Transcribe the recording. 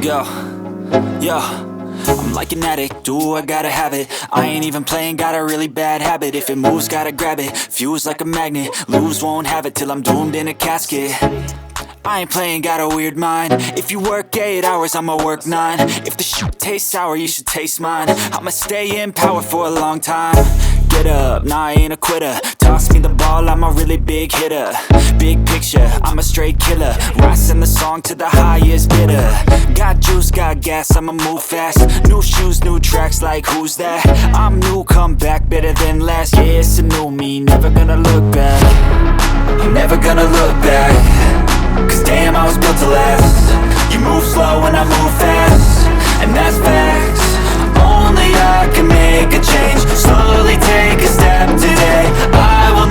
Let's go. Yo, I'm like an addict, do I gotta have it. I ain't even playing, got a really bad habit. If it moves, gotta grab it, fuse like a magnet. Lose, won't have it till I'm doomed in a casket. I ain't playing, got a weird mind. If you work 8 hours, I'ma work 9. If the shit tastes sour, you should taste mine. I'ma stay in power for a long time. Get up, nah, I ain't a quitter. Toss me the ball, I'm a really big hitter. Big picture, I'm a straight killer. Rising the song to the highest bidder. Got juice, got gas, I'ma move fast. New shoes, new tracks, like who's that? I'm new, come back, better than last. Yeah, it's a new me, never gonna look back. I'm never gonna look back. Cause damn, I was built to last. You move slow and I move fast, and that's facts. Only I can make a change. Slowly take a step today. I will